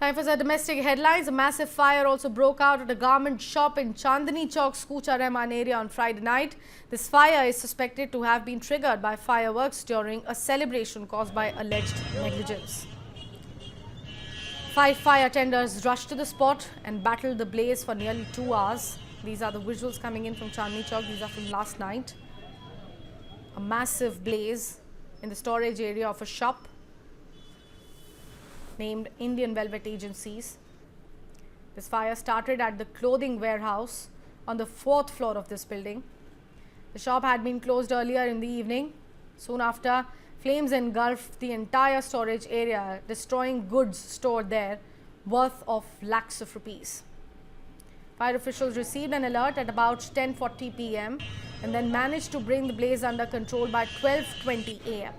Time for the domestic headlines. A massive fire also broke out at a garment shop in Chandni Chowk, Skucha Rahman area on Friday night. This fire is suspected to have been triggered by fireworks during a celebration caused by alleged negligence. 5 fire tenders rushed to the spot and battled the blaze for nearly 2 hours. These are the visuals coming in from Chandni Chowk. These are from last night. A massive blaze in the storage area of a shop named Indian Velvet Agencies. This fire started at the clothing warehouse on the 4th floor of this building. The shop had been closed earlier in the evening. Soon after, flames engulfed the entire storage area, destroying goods stored there worth of lakhs of rupees. Fire officials received an alert at about 10:40 p.m. and then managed to bring the blaze under control by 12:20 a.m.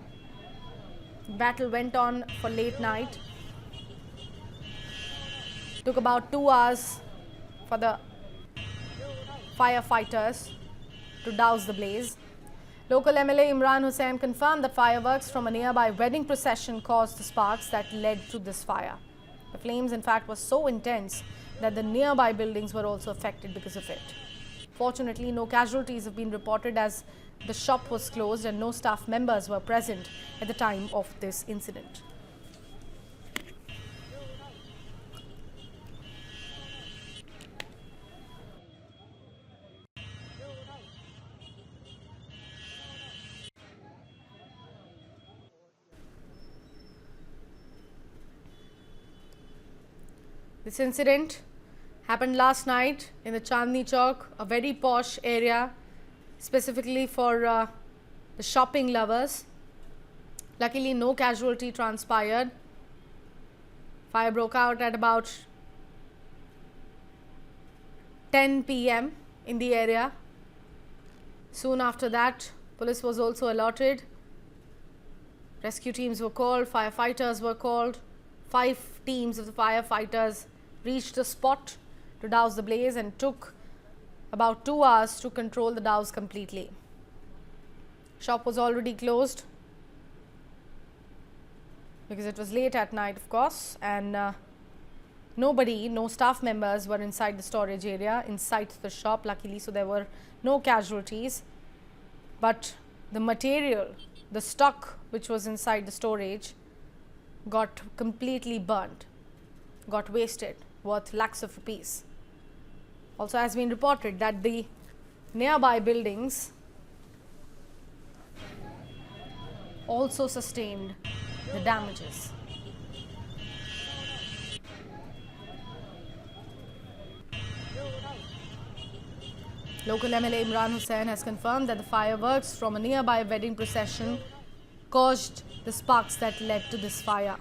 The battle went on for late night. Took about 2 hours for the firefighters to douse the blaze. Local MLA Imran Hussain confirmed that fireworks from a nearby wedding procession caused the sparks that led to this fire. The flames, in fact, were so intense that the nearby buildings were also affected because of it. Fortunately, no casualties have been reported as the shop was closed and no staff members were present at the time of this incident. This incident happened last night in the Chandni Chowk, a very posh area, specifically for the shopping lovers. Luckily, no casualty transpired. Fire broke out at about 10 p.m. in the area. Soon after that, police was also alerted. Rescue teams were called, firefighters were called. 5 teams of the firefighters reached the spot to douse the blaze and took about 2 hours to control the douse completely. Shop was already closed because it was late at night, of course, and no staff members were inside the storage area, inside the shop, luckily, so there were no casualties. But the material, the stock which was inside the storage, got completely burnt, got wasted, worth lakhs of rupees. Also has been reported that the nearby buildings also sustained the damages. Local MLA Imran Hussain has confirmed that the fireworks from a nearby wedding procession caused the sparks that led to this fire.